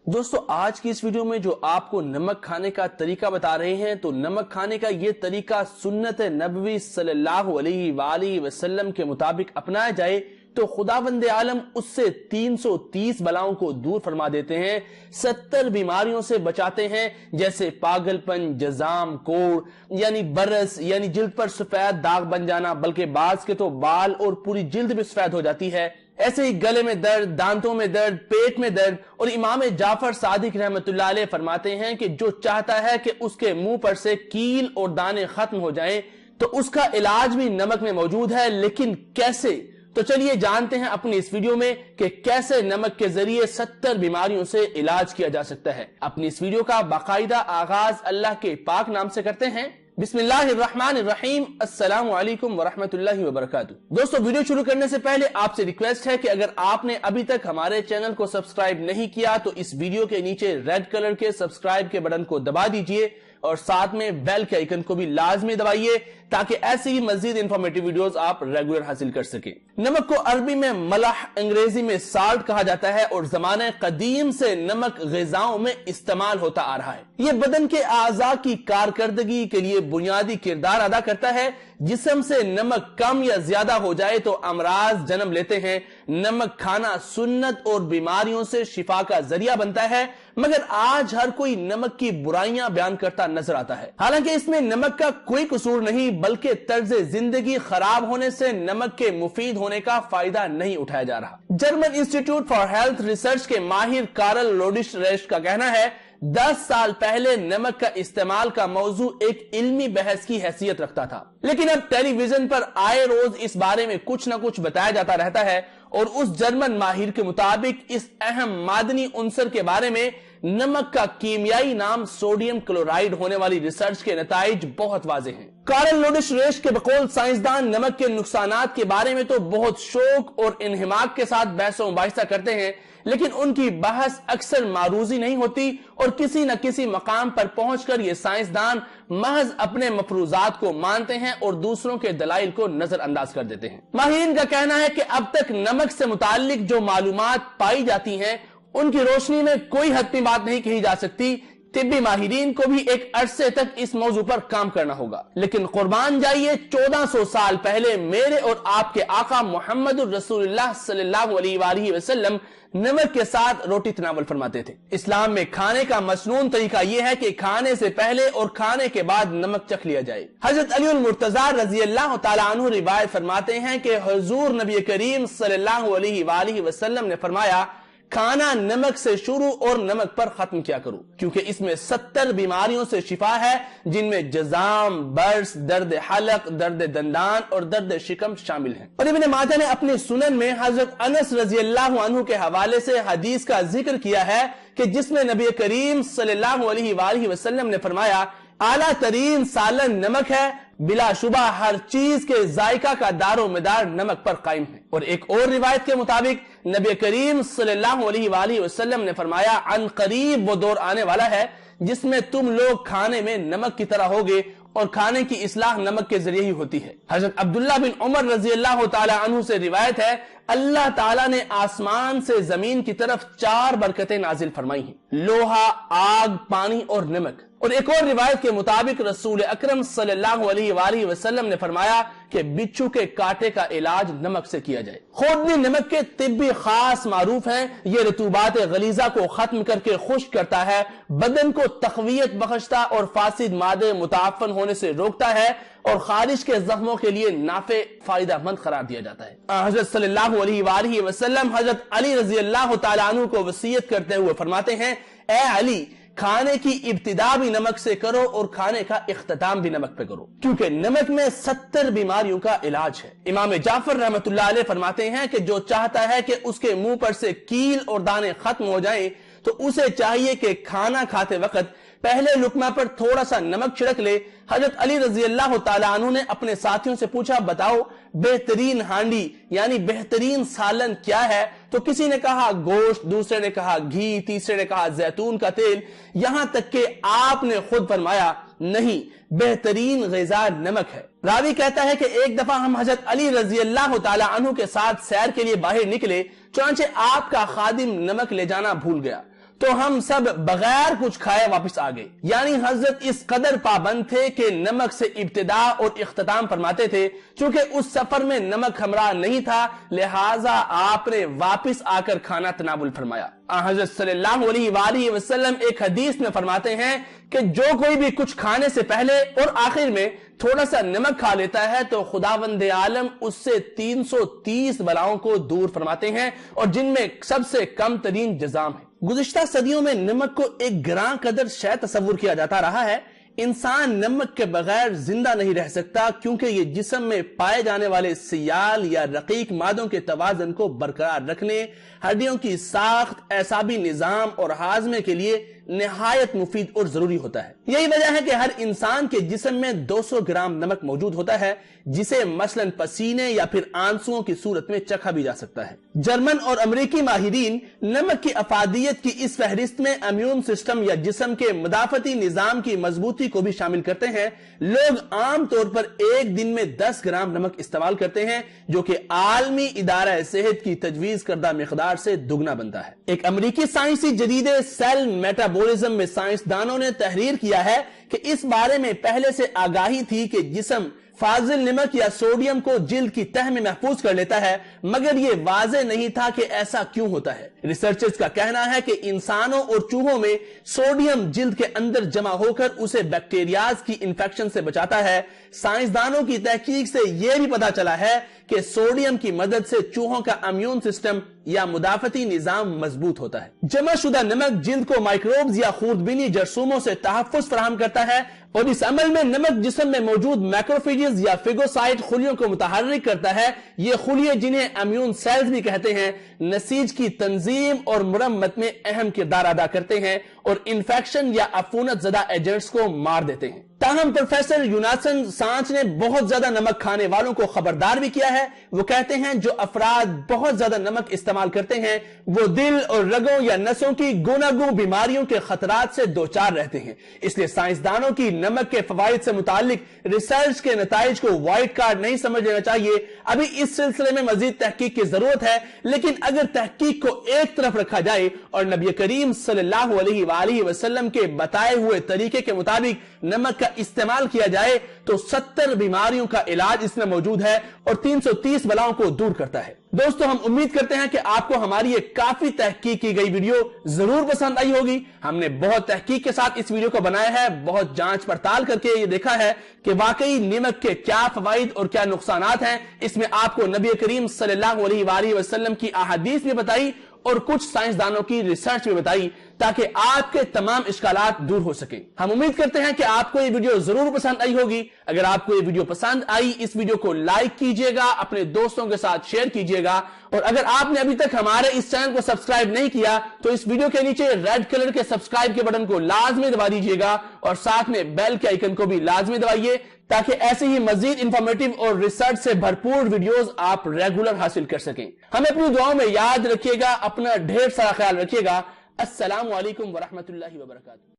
دوستو آج کی اس ویڈیو میں جو آپ کو نمک کھانے کا طریقہ بتا رہے ہیں تو نمک کھانے کا یہ طریقہ سنت نبوی صلی اللہ علیہ وآلہ وسلم کے مطابق اپنایا جائے تو خداوند عالم اس سے 330 بلاؤں کو دور فرما دیتے ہیں، 70 بیماریوں سے بچاتے ہیں، جیسے پاگل پن، جزام، کوڑ یعنی برس یعنی جلد پر سفید داغ بن جانا، بلکہ بعض کے تو بال اور پوری جلد بھی سفید ہو جاتی ہے، ایسے ہی گلے میں درد، دانتوں میں درد، پیٹ میں درد۔ اور امام جعفر صادق رحمت اللہ علیہ فرماتے ہیں کہ جو چاہتا ہے کہ اس کے منہ پر سے کیل اور دانے ختم ہو جائیں تو اس کا علاج بھی نمک میں موجود ہے، لیکن کیسے؟ تو چلیے جانتے ہیں اپنی اس ویڈیو میں کہ کیسے نمک کے ذریعے 70 بیماریوں سے علاج کیا جا سکتا ہے۔ اپنی اس ویڈیو کا باقاعدہ آغاز اللہ کے پاک نام سے کرتے ہیں۔ بسم اللہ الرحمن الرحیم، السلام علیکم ورحمۃ اللہ وبرکاتہ۔ دوستو ویڈیو شروع کرنے سے پہلے آپ سے ریکویسٹ ہے کہ اگر آپ نے ابھی تک ہمارے چینل کو سبسکرائب نہیں کیا تو اس ویڈیو کے نیچے ریڈ کلر کے سبسکرائب کے بٹن کو دبا دیجئے اور ساتھ میں بیل کے آئیکن کو بھی لازمی دبائیے تاکہ ایسی ہی مزید انفارمیٹیو ویڈیوز آپ ریگولر حاصل کر سکیں۔ نمک کو عربی میں ملح، انگریزی میں سالٹ کہا جاتا ہے اور زمانہ قدیم سے نمک غذاؤں میں استعمال ہوتا آ رہا ہے۔ یہ بدن کے اعضاء کی کارکردگی کے لیے بنیادی کردار ادا کرتا ہے۔ جسم سے نمک کم یا زیادہ ہو جائے تو امراض جنم لیتے ہیں۔ نمک کھانا سنت اور بیماریوں سے شفا کا ذریعہ بنتا ہے، مگر آج ہر کوئی نمک کی برائیاں بیان کرتا نظر آتا ہے۔ حالانکہ اس میں نمک کا کوئی قصور نہیں، بلکہ طرز زندگی خراب ہونے سے نمک کے مفید ہونے کا فائدہ نہیں اٹھایا جا رہا۔ German institute for health research کے ماہر کارل لوڈشریش کا کہنا ہے 10 سال پہلے نمک کا استعمال کا موضوع ایک علمی بحث کی حیثیت رکھتا تھا، لیکن اب ٹیلی ویژن پر آئے روز اس بارے میں کچھ نہ کچھ بتایا جاتا رہتا ہے، اور اس جرمن ماہر کے مطابق اس اہم معدنی عنصر کے بارے میں نمک کا کیمیائی نام سوڈیم کلورائیڈ ہونے والی ریسرچ کے نتائج بہت واضح ہیں۔ کارل لوڈشریش کے بقول سائنسدان نمک کے نقصانات کے بارے میں تو بہت شوق اور انہماک کے ساتھ بحث و مباحثہ کرتے ہیں، لیکن ان کی بحث اکثر معروضی نہیں ہوتی اور کسی نہ کسی مقام پر پہنچ کر یہ سائنسدان محض اپنے مفروضات کو مانتے ہیں اور دوسروں کے دلائل کو نظر انداز کر دیتے ہیں۔ ماہرین کا کہنا ہے کہ اب تک نمک سے متعلق جو معلومات پائی جاتی ہیں ان کی روشنی میں کوئی حتمی بات نہیں کہی جا سکتی۔ طبی ماہرین کو بھی ایک عرصے تک اس موضوع پر کام کرنا ہوگا، لیکن قربان جائیے 1400 سال پہلے میرے اور آپ کے آقا محمد الرسول اللہ صلی اللہ علیہ وآلہ وسلم نمک کے ساتھ روٹی تناول فرماتے تھے۔ اسلام میں کھانے کا مسنون طریقہ یہ ہے کہ کھانے سے پہلے اور کھانے کے بعد نمک چکھ لیا جائے۔ حضرت علی المرتضی رضی اللہ تعالیٰ عنہ روایت فرماتے ہیں کہ حضور نبی کریم صلی اللہ علیہ وآلہ وسلم نے فرمایا کھانا نمک سے شروع اور نمک پر ختم کیا کرو، کیونکہ اس میں 70 بیماریوں سے شفا ہے، جن میں جزام، برس، درد حلق، درد دندان اور درد شکم شامل ہیں۔ اور ابن ماجہ نے اپنے سنن میں حضرت انس رضی اللہ عنہ کے حوالے سے حدیث کا ذکر کیا ہے کہ جس میں نبی کریم صلی اللہ علیہ وآلہ وسلم نے فرمایا اعلیٰ ترین سالن نمک ہے، بلا شبہ ہر چیز کے ذائقہ کا دار و مدار نمک پر قائم ہے۔ اور ایک اور روایت کے مطابق نبی کریم صلی اللہ علیہ وآلہ وسلم نے فرمایا عن قریب وہ دور آنے والا ہے جس میں تم لوگ کھانے میں نمک کی طرح ہوگے اور کھانے کی اصلاح نمک کے ذریعے ہی ہوتی ہے۔ حضرت عبداللہ بن عمر رضی اللہ تعالی عنہ سے روایت ہے اللہ تعالیٰ نے آسمان سے زمین کی طرف 4 برکتیں نازل فرمائی ہیں، لوہا، آگ، پانی اور نمک۔ اور ایک اور روایت کے مطابق رسول اکرم صلی اللہ علیہ وآلہ وسلم نے فرمایا کہ بچھو کے کاٹے کا علاج نمک سے کیا جائے۔ خوردنی نمک کے طبی خاص معروف ہیں، یہ رطوبات غلیظہ کو ختم کر کے خشک کرتا ہے، بدن کو تقویت بخشتا اور فاسد مادے متعفن ہونے سے روکتا ہے اور خارج کے زخموں کے لیے نافع فائدہ مند قرار دیا جاتا ہے۔ حضرت صلی اللہ علیہ وآلہ وسلم حضرت علی رضی اللہ تعالیٰ عنہ کو وصیت کرتے ہوئے فرماتے ہیں اے علی کھانے کی ابتدا بھی نمک سے کرو اور کھانے کا اختتام بھی نمک پہ کرو، کیونکہ نمک میں 70 بیماریوں کا علاج ہے۔ امام جعفر رحمت اللہ علیہ فرماتے ہیں کہ جو چاہتا ہے کہ اس کے منہ پر سے کیل اور دانے ختم ہو جائیں تو اسے چاہیے کہ کھانا کھاتے وقت پہلے لقمہ پر تھوڑا سا نمک چھڑک لے۔ حضرت علی رضی اللہ تعالیٰ عنہ نے اپنے ساتھیوں سے پوچھا بتاؤ بہترین ہانڈی یعنی بہترین سالن کیا ہے؟ تو کسی نے کہا گوشت، دوسرے نے کہا گھی، تیسرے نے کہا زیتون کا تیل، یہاں تک کہ آپ نے خود فرمایا نہیں، بہترین غذا نمک ہے۔ راوی کہتا ہے کہ ایک دفعہ ہم حضرت علی رضی اللہ تعالیٰ عنہ کے ساتھ سیر کے لیے باہر نکلے، چنانچہ آپ کا خادم نمک لے جانا بھول گیا تو ہم سب بغیر کچھ کھائے واپس آ گئے۔ یعنی حضرت اس قدر پابند تھے کہ نمک سے ابتدا اور اختتام فرماتے تھے۔ چونکہ اس سفر میں نمک ہمراہ نہیں تھا، لہٰذا آپ نے واپس آ کر کھانا تناول فرمایا۔ حضرت صلی اللہ علیہ وآلہ وسلم ایک حدیث میں فرماتے ہیں کہ جو کوئی بھی کچھ کھانے سے پہلے اور آخر میں تھوڑا سا نمک کھا لیتا ہے تو خداوند عالم اس سے 330 بلاؤں کو دور فرماتے ہیں، اور جن میں سب سے کم ترین جزام ہے۔ گزشتہ صدیوں میں نمک کو ایک گراں قدر شے تصور کیا جاتا رہا ہے۔ انسان نمک کے بغیر زندہ نہیں رہ سکتا، کیونکہ یہ جسم میں پائے جانے والے سیال یا رقیق مادوں کے توازن کو برقرار رکھنے، ہڈیوں کی ساخت، اعصابی نظام اور ہاضمے کے لیے نہایت مفید اور ضروری ہوتا ہے۔ یہی وجہ ہے کہ ہر انسان کے جسم میں 200 گرام نمک موجود ہوتا ہے، جسے مثلا پسینے یا پھر آنسوؤں کی صورت میں چکھا بھی جا سکتا ہے۔ جرمن اور امریکی ماہرین نمک کی افادیت کی اس فہرست میں امیون سسٹم یا جسم کے مدافعتی نظام کی مضبوطی کو بھی شامل کرتے ہیں۔ لوگ عام طور پر ایک دن میں 10 گرام نمک استعمال کرتے ہیں، جو کہ عالمی ادارہ صحت کی تجویز کردہ مقدار سے دگنا بنتا ہے۔ ایک امریکی سائنسی جریدے سیل میٹابولزم میں سائنسدانوں نے تحریر کیا ہے کہ اس بارے میں پہلے سے آگاہی تھی کہ جسم فاضل نمک یا سوڈیم کو جلد کی تہ میں محفوظ کر لیتا ہے، مگر یہ واضح نہیں تھا کہ ایسا کیوں ہوتا ہے۔ ریسرچرز کا کہنا ہے کہ انسانوں اور چوہوں میں سوڈیم جلد کے اندر جمع ہو کر اسے بیکٹیریاز کی انفیکشن سے بچاتا ہے۔ سائنسدانوں کی تحقیق سے یہ بھی پتا چلا ہے کہ سوڈیم کی مدد سے چوہوں کا امیون سسٹم یا مدافعتی نظام مضبوط ہوتا ہے۔ جمع شدہ نمک جلد کو مائکروبز یا خوردبینی جرثوموں سے تحفظ فراہم کرتا ہے، اور اس عمل میں نمک جسم میں موجود میکروفیجز یا فیگوسائٹ خلیوں کو متحرک کرتا ہے۔ یہ خلیے، جنہیں امیون سیلز بھی کہتے ہیں، نسیج کی تنظیم اور مرمت میں اہم کردار ادا کرتے ہیں اور انفیکشن یا عفونت زدہ ایجنٹس کو مار دیتے ہیں۔ تاہم پروفیسر یوناسن سانچ نے بہت زیادہ نمک کھانے والوں کو خبردار بھی کیا ہے۔ وہ کہتے ہیں جو افراد بہت زیادہ نمک استعمال کرتے ہیں وہ دل اور رگوں یا نسوں کی گوناگوں بیماریوں کے خطرات سے دوچار رہتے ہیں۔ اس لیے سائنسدانوں کی نمک کے فوائد سے متعلق ریسرچ کے نتائج کو وائٹ کارڈ نہیں سمجھ لینا چاہیے۔ ابھی اس سلسلے میں مزید تحقیق کی ضرورت ہے، لیکن اگر تحقیق کو ایک طرف رکھا جائے اور نبی کریم صلی اللہ علیہ وآلہ وسلم کے بتائے ہوئے طریقے کے مطابق نمک کا استعمال کیا جائے تو 70 بیماریوں کا علاج اس میں موجود ہے اور 330 بلاؤں کو دور کرتا ہے۔ دوستو، ہم امید کرتے ہیں کہ آپ کو ہماری ایک کافی تحقیق کی گئی ویڈیو ضرور پسند آئی ہوگی۔ ہم نے بہت تحقیق کے ساتھ اس ویڈیو کو بنایا ہے، بہت جانچ پڑتال کر کے یہ دیکھا ہے کہ واقعی نمک کے کیا فوائد اور کیا نقصانات ہیں۔ اس میں آپ کو نبی کریم صلی اللہ علیہ وآلہ وسلم کی احادیث بھی بتائی اور کچھ سائنسدانوں کی ریسرچ بھی بتائی، تاکہ آپ کے تمام اشکالات دور ہو سکیں۔ ہم امید کرتے ہیں کہ آپ کو یہ ویڈیو ضرور پسند آئی ہوگی۔ اگر آپ کو یہ ویڈیو پسند آئی، اس ویڈیو کو لائک کیجئے گا، اپنے دوستوں کے ساتھ شیئر کیجئے گا، اور اگر آپ نے ابھی تک ہمارے اس چینل کو سبسکرائب نہیں کیا تو اس ویڈیو کے نیچے ریڈ کلر کے سبسکرائب کے بٹن کو لازمی دبا دیجئے گا، اور ساتھ میں بیل کے آئیکن کو بھی لازمی دبائیے، تاکہ ایسے ہی مزید انفارمیٹو اور ریسرچ سے بھرپور ویڈیوز آپ ریگولر حاصل کر سکیں۔ ہمیں اپنی دعاؤں میں یاد رکھیے گا، اپنا ڈھیر سارا خیال رکھیے گا۔ السلام علیکم ورحمۃ اللہ وبرکاتہ۔